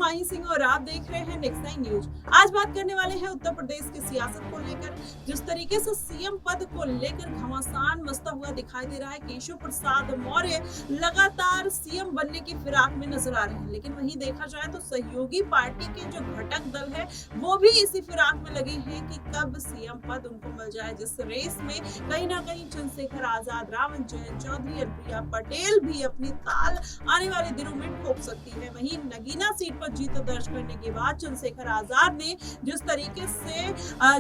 माही सिंह और आप देख रहे हैं नेक्स्ट नाइन न्यूज। आज बात करने वाले हैं उत्तर प्रदेश की सियासत को लेकर। जिस तरीके से सीएम पद को लेकर घमासान मचता हुआ दिखाई दे रहा है, केशव प्रसाद मौर्य लगातार सीएम बनने की फिराक में नजर आ रहे हैं, लेकिन वहीं देखा जाए तो सहयोगी पार्टी के जो घटक दल है वो भी इसी फिराक में लगे हैं कि कब सीएम पद उनको मिल जाए। जिस रेस में कहीं ना कहीं चंद्रशेखर आजाद, रावण जयंत चौधरी, अनुप्रिया पटेल भी अपनी ताल आने वाले दिनों में ठोक सकती है। वहीं नगीना सीट पर जीत दर्ज करने के बाद चंद्रशेखर आजाद ने जिस तरीके से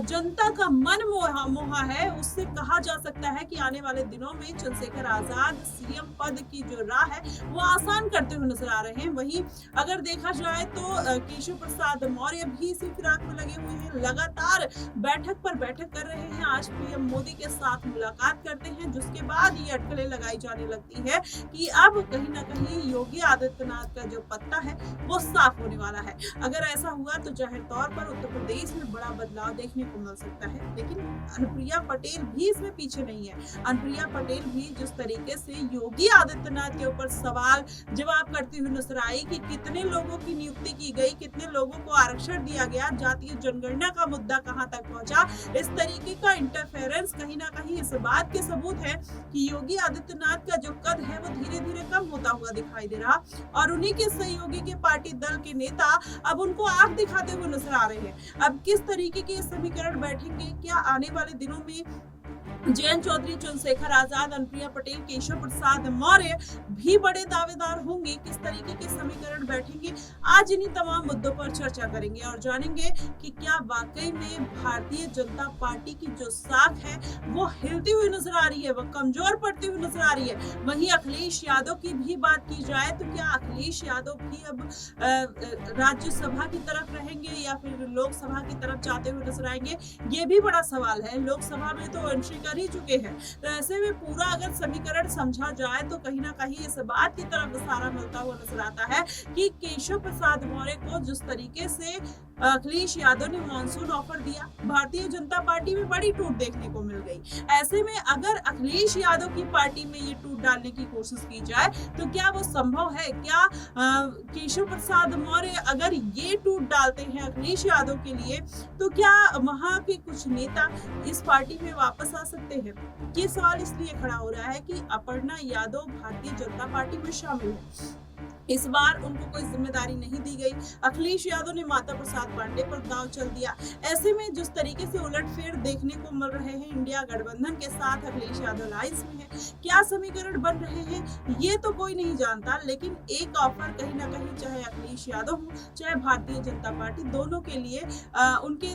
जनता का मन मोहा है, उससे कहा जा सकता है कि आने वाले दिनों में चंद्रशेखर आजाद सीएम पद की जो राह है वो आसान करते हुए नजर आ रहे हैं। वहीं अगर देखा जाए तो केशव प्रसाद मौर्य भी इसी फिराक में लगे हुए हैं, लगातार बैठक पर बैठक कर रहे हैं। आज पीएम मोदी के साथ मुलाकात करते हैं, जिसके बाद ये अटकलें लगाई जाने लगती है कि अब कहीं ना कहीं योगी आदित्यनाथ का जो पत्ता है वो साफ होने वाला है। अगर ऐसा हुआ तो जाहिर तौर पर उत्तर प्रदेश में बड़ा बदलाव देखने को मिल सकता है, लेकिन अनुप्रिया पटेल भी इसमें पीछे नहीं है। अनुप्रिया पटेल भी जिस तरीके से योगी आदित्यनाथ के ऊपर सवाल जवाब करती हुई नजर आई कि कितने लोगों की नियुक्ति की गई, कितने लोगों को आरक्षण दिया गया, जातीय जनगणना का मुद्दा कहां तक पहुंचा, इस तरीके का इंटरफेरेंस कहीं ना कहीं इस बात के सबूत है कि योगी आदित्यनाथ का जो कद है वो धीरे धीरे कम होता हुआ दिखाई दे रहा, और उन्हीं के सहयोगी के पार्टी दल के नेता अब उनको आंख दिखाते हुए नजर आ रहे हैं। अब किस तरीके के समीकरण बैठेंगे, क्या आने वाले दिनों में जयंत चौधरी, चंद्रशेखर आजाद, अनुप्रिया पटेल, केशव प्रसाद मौर्य भी बड़े दावेदार होंगे, किस तरीके के समीकरण बैठेंगे, आज इन्हीं तमाम मुद्दों पर चर्चा करेंगे और जानेंगे कि क्या वाकई में भारतीय जनता पार्टी की जो साख है वो हिलती हुई नजर आ रही है, वो कमजोर पड़ती हुई नजर आ रही है। वहीं अखिलेश यादव की भी बात की जाए तो क्या अखिलेश यादव भी अब राज्यसभा की तरफ रहेंगे या फिर लोकसभा की तरफ जाते हुए नजर आएंगे, ये भी बड़ा सवाल है। लोकसभा में तो एंट्री कर ही चुके हैं, तो ऐसे में पूरा अगर समीकरण समझा जाए तो कहीं ना कहीं इस बात की तरफ इशारा मिलता हुआ नजर आता है कि केशव प्रसाद मौर्य को जिस तरीके से अखिलेश यादव ने मॉनसून ऑफर दिया, भारतीय जनता पार्टी में बड़ी टूट देखने को मिल गई। ऐसे में अगर अखिलेश यादव की पार्टी में ये टूट डालने की कोशिश की जाए तो क्या वो संभव है? क्या केशव प्रसाद मौर्य अगर ये टूट डालते हैं अखिलेश यादव के लिए तो क्या वहां के कुछ नेता इस पार्टी में वापस आ सकते हैं? ये सवाल इसलिए खड़ा हो रहा है कि अपर्णा यादव भारतीय जनता पार्टी में शामिल है। इस बार उनको कोई जिम्मेदारी नहीं दी गई। अखिलेश यादव ने माता प्रसाद पांडे पर दांव चल दिया। ऐसे में जिस तरीके से उलटफेर देखने को मिल रहे हैं इंडिया गठबंधन के साथ, अखिलेश यादव अलायंस में है, क्या समीकरण बन रहे हैं ये तो कोई नहीं जानता, लेकिन एक ऑफर कहीं ना कहीं चाहे अखिलेश यादव हो चाहे भारतीय जनता पार्टी, दोनों के लिए उनके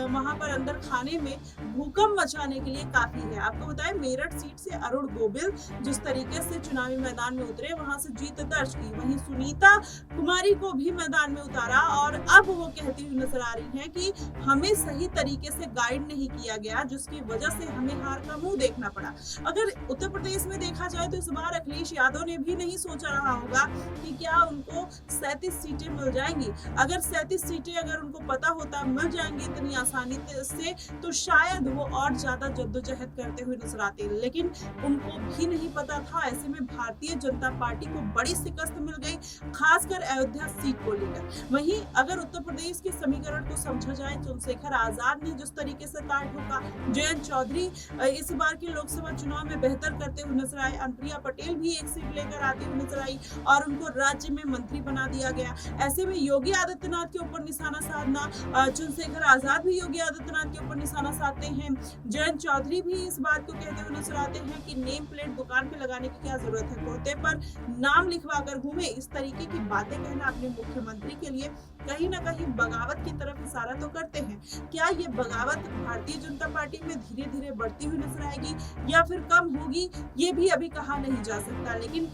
वहां पर अंदर खाने में भूकंप मचाने के लिए काफी है। आपको बताएं, मेरठ सीट से अरुण गोविल जिस तरीके से चुनावी मैदान में उतरे, वहां से जीत दर्ज की, वहीं सुनीता कुमारी को भी मैदान में उतारा और अब वो कहती हुई नजर आ रही हैं कि हमें सही तरीके से गाइड नहीं किया गया, जिसकी वजह से हमें हार का मुंह देखना पड़ा। अगर उत्तर प्रदेश में देखा जाए तो इस बार अखिलेश यादव ने भी नहीं सोचा रहा होगा कि क्या उनको 37 सीटें मिल जाएंगी। अगर 37 सीटें अगर उनको पता होता मिल जाएंगी इतनी आसानी से तो शायद वो और ज्यादा जद्दोजहद करते हुए नजर आते, लेकिन उनको भी नहीं पता था। ऐसे में भारतीय जनता पार्टी को बड़ी शिकस्त मिल गई, खासकर अयोध्या सीट को लेकर। वहीं अगर उत्तर प्रदेश के समीकरण को समझा जाए, चंद्रशेखर आजाद ने जिस तरीके से ताड़ ठोका, जयंत चौधरी इस बार के लोकसभा चुनाव में बेहतर करते हुए नजर आए, अनुप्रिया पटेल भी एक सीट लेकर आती हुई नजर आई और उनको राज्य में मंत्री बना दिया गया। ऐसे में योगी आदित्यनाथ के ऊपर निशाना साधना, चंद्रशेखर आजाद भी योगी आदित्यनाथ के ऊपर निशाना साधते हैं, जयंत चौधरी भी इस बात को कहते हुए नजर आते हैं कि नेम प्लेट दुकान पे लगाने की क्या जरूरत है, कुर्ते पर नाम लिखवा कर घूमे। इस तरीके की बातें कहना अपने मुख्यमंत्री के लिए कहीं ना कहीं बगावत की तरफ इशारा तो करते हैं। क्या ये बगावत भारतीय जनता पार्टी में धीरे धीरे बढ़ती हुई नजर आएगी या फिर कम होगी, ये भी अभी कहा नहीं जा सकता, लेकिन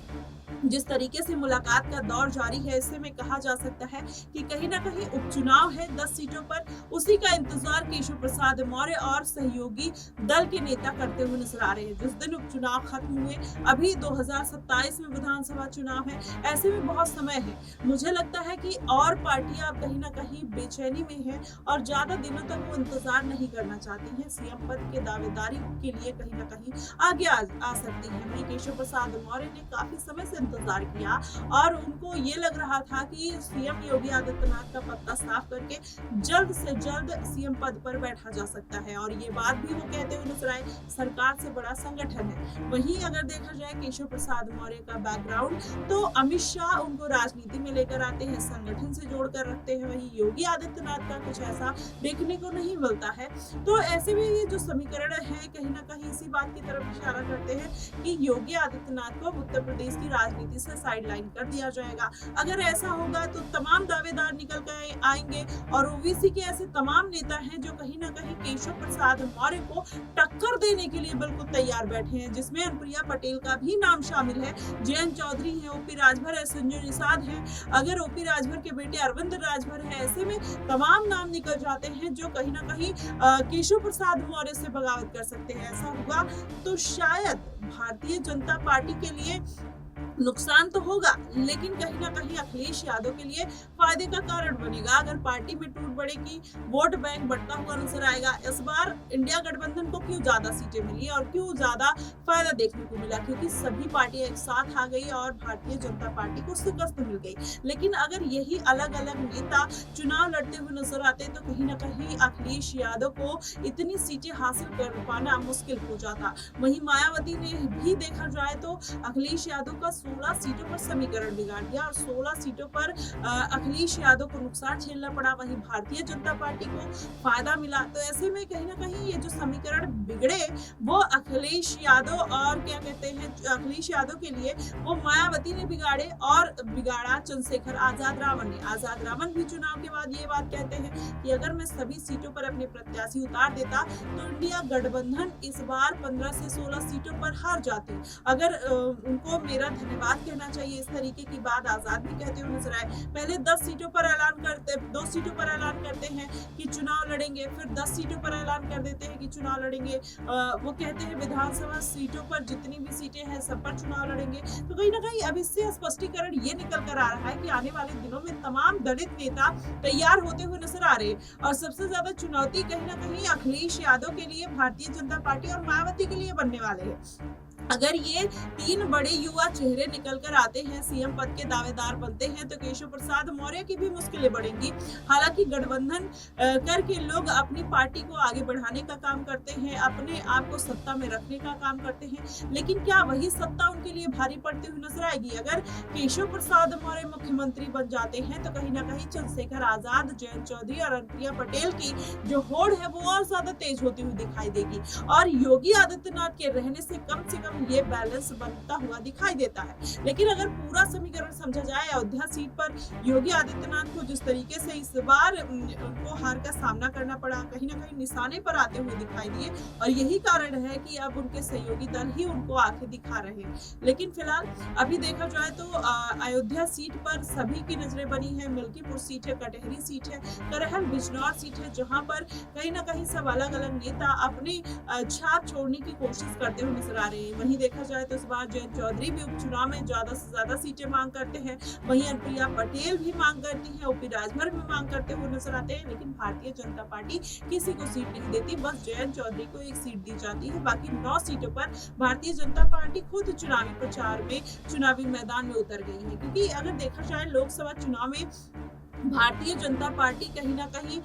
जिस तरीके से मुलाकात का दौर जारी है, इससे में कहा जा सकता है कि कहीं ना कहीं उपचुनाव है 10 सीटों पर, उसी का इंतजार केशव प्रसाद मौर्य और सहयोगी दल के नेता करते हुए नजर आ रहे हैं। जिस दिन उपचुनाव खत्म हुए, अभी 2027 में विधानसभा चुनाव है, ऐसे में बहुत समय है। मुझे लगता है कि और पार्टियां कहीं ना कहीं बेचैनी में है और ज्यादा दिनों तक वो इंतजार नहीं करना चाहती है, सीएम पद के दावेदारी के लिए कहीं ना कहीं आगे आ सकती है। वहीं केशव प्रसाद मौर्य ने काफी समय से इंतजार किया और उनको ये लग रहा था कि सीएम योगी आदित्यनाथ का पत्ता साफ करके जल्द से जल्द सीएम पद पर बैठा जा सकता है। और ये बात भी वो कहते हुए नजर आए, सरकार से बड़ा संगठन है। वहीं अगर देखा जाए केशव प्रसाद मौर्य का बैकग्राउंड, तो अमित शाह उनको राजनीति में लेकर आते हैं, संगठन से जोड़कर रखते हैं। वहीं योगी आदित्यनाथ का कुछ ऐसा देखने को नहीं मिलता है। तो ऐसे में ये जो समीकरण है कहीं ना कहीं इसी बात की तरफ इशारा करते हैं कि योगी आदित्यनाथ को उत्तर प्रदेश की राजनीति से साइडलाइन कर दिया जाएगा। अगर ऐसा होगा तो तमाम दावेदार निकल कर आएंगे और ओबीसी के ऐसे तमाम नेता हैं जो कहीं ना कहीं केशव प्रसाद मौर्य को टक्कर देने के लिए बिल्कुल तैयार बैठे हैं, जिसमें अनुप्रिया पटेल का भी नाम शामिल है, जयंत चौधरी है, ओपी राजभर है, संजय निषाद है, अगर ओपी राजभर के बेटे अरविंद राजभर है। ऐसे में तमाम नाम निकल जाते हैं जो कहीं ना कहीं केशव प्रसाद मौर्य से बगावत कर सकते हैं। ऐसा हुआ तो शायद भारतीय जनता पार्टी के लिए नुकसान तो होगा, लेकिन कहीं ना कहीं अखिलेश यादव के लिए फायदे का कारण बनेगा। अगर पार्टी में टूट बढ़ेगी, वोट बैंक बढ़ता हुआ नजर आएगा। इस बार इंडिया गठबंधन को क्यों ज्यादा सीटें मिली और क्यों ज्यादा फायदा देखने को मिला, क्योंकि सभी पार्टियां एक साथ आ गई और भारतीय जनता पार्टी को शिकस्त मिल गई। लेकिन अगर यही अलग अलग नेता चुनाव लड़ते हुए नजर आते तो कहीं ना कहीं अखिलेश यादव को इतनी सीटें हासिल कर पाना मुश्किल हो जाता। वहीं मायावती ने भी देखा जाए तो अखिलेश यादव का 16 सीटों पर समीकरण बिगाड़ दिया और 16 सीटों पर अखिलेश यादव को नुकसान झेलना पड़ा। वहीं भारतीय जनता पार्टी को फायदा मिला। तो ऐसे में कहीं ना कहीं ये जो समीकरण बिगड़े वो अखिलेश यादव और क्या कहते हैं अखिलेश यादव के लिए वो मायावती ने बिगाड़े और बिगाड़ा चंद्रशेखर आजाद रावण ने। आजाद रावण भी चुनाव के बाद ये बात कहते हैं कि अगर मैं सभी सीटों पर अपने प्रत्याशी उतार देता तो इंडिया गठबंधन इस बार 15 से 16 सीटों पर हार जाती। अगर उनको मेरा धन्यवाद कहना चाहिए। इस तरीके की बात आजाद भी कहते हुए नजर आए। पहले 10 सीटों पर ऐलान करते, 2 सीटों पर ऐलान करते हैं कि चुनाव लड़ेंगे, फिर 10 सीटों पर ऐलान कर देते हैं कि चुनाव लड़ेंगे। वो कहते हैं विधानसभा सीटों पर जितनी भी सीटें हैं सब पर चुनाव लड़ेंगे। तो कहीं ना कहीं अब इससे स्पष्टीकरण ये निकल कर आ रहा है कि आने वाले दिनों में तमाम दलित नेता तैयार होते हुए नजर आ रहे हैं और सबसे ज्यादा चुनौती कहीं ना कहीं अखिलेश यादव के लिए, भारतीय जनता पार्टी और मायावती के लिए बनने वाले हैं। अगर ये 3 बड़े युवा चेहरे निकल कर आते हैं, सीएम पद के दावेदार बनते हैं, तो केशव प्रसाद मौर्य की भी मुश्किलें बढ़ेंगी। हालांकि गठबंधन करके लोग अपनी पार्टी को आगे बढ़ाने का काम करते हैं, अपने आप को सत्ता में रखने का काम करते हैं, लेकिन क्या वही सत्ता उनके लिए भारी पड़ती हुई नजर आएगी? अगर केशव प्रसाद मौर्य मुख्यमंत्री बन जाते हैं तो कहीं ना कहीं चंद्रशेखर आजाद, जयंत चौधरी और अनुप्रिया पटेल की जो होड़ है वो और ज्यादा तेज होती हुई दिखाई देगी और योगी आदित्यनाथ के रहने से कम ये बैलेंस बनता हुआ दिखाई देता है। लेकिन अगर पूरा समीकरण समझा जाए, अयोध्या सीट पर योगी आदित्यनाथ को जिस तरीके से इस बार उनको हार का सामना करना पड़ा, कहीं ना कहीं निशाने पर आते हुए दिखाई दिए और यही कारण है कि अब उनके सहयोगी दल ही उनको आंखें दिखा रहे हैं। लेकिन फिलहाल अभी देखा जाए तो अयोध्या सीट पर सभी की नजरें बनी है। मिल्कीपुर सीट है, कटहरी सीट है, करहल बिजनौर सीट है, जहां पर कहीं ना कहीं सब अलग अलग नेता अपनी छाप छोड़ने की कोशिश करते हुए नजर आ रहे हैं। वहीं देखा जाए तो इस बार जयंत चौधरी भी उपचुनाव में ज्यादा से ज्यादा सीटें मांग करते हैं, वहीं अनुप्रिया पटेल भी मांग करती है, ओपी राजभर भी मांग करते हुए नजर आते हैं। लेकिन भारतीय जनता पार्टी किसी को सीट नहीं देती, बस जयंत चौधरी को एक सीट दी जाती है। बाकी 9 सीटों पर भारतीय जनता पार्टी खुद चुनावी प्रचार में, चुनावी मैदान में उतर गई है, क्योंकि अगर देखा जाए लोकसभा चुनाव में भारतीय जनता पार्टी कहीं ना कहीं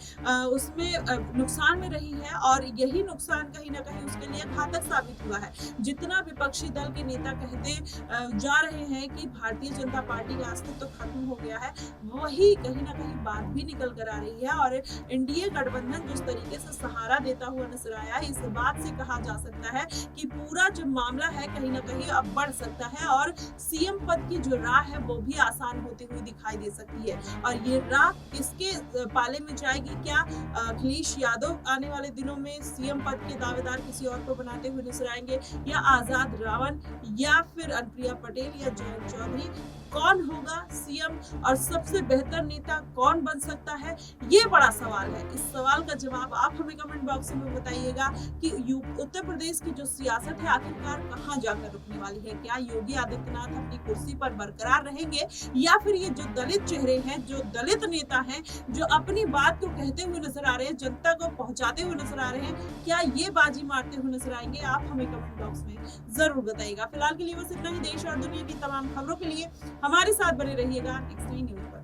उसमें नुकसान में रही है और यही नुकसान कहीं ना कहीं उसके लिए घातक साबित हुआ है। जितना विपक्षी दल के नेता कहते जा रहे हैं कि भारतीय जनता पार्टी का अस्तित्व तो खत्म हो गया है, वही कहीं ना कहीं बात भी निकल कर आ रही है और एनडीए गठबंधन जिस तरीके से सहारा देता हुआ नजर आया, इस बात से कहा जा सकता है कि पूरा जो मामला है कहीं ना कहीं अब बढ़ सकता है और सीएम पद की जो राह है वो भी आसान होती हुई दिखाई दे सकती है। और ये राह किसके पाले में जाएगी? क्या अखिलेश यादव आने वाले दिनों में सीएम पद के दावेदार किसी और को बनाते हुए नजर आएंगे, या आजाद रावण, या फिर अनुप्रिया पटेल या जयंत चौधरी? कौन होगा सीएम और सबसे बेहतर नेता कौन बन सकता है, ये बड़ा सवाल है। इस सवाल का जवाब आप हमें कमेंट बॉक्स में बताइएगा कि उत्तर प्रदेश की जो सियासत है आखिरकार कहाँ जाकर रुकने वाली है। क्या योगी आदित्यनाथ अपनी कुर्सी पर बरकरार रहेंगे या फिर ये जो दलित चेहरे हैं, जो दलित नेता हैं, जो अपनी बात को कहते हुए नजर आ रहे हैं, जनता को पहुंचाते हुए नजर आ रहे हैं, क्या ये बाजी मारते हुए नजर आएंगे? आप हमें कमेंट बॉक्स में जरूर बताइएगा। फिलहाल के लिए बस इतना ही। देश और दुनिया की तमाम खबरों के लिए हमारे साथ बने रहिएगा नेक्स्ट न्यूज पर।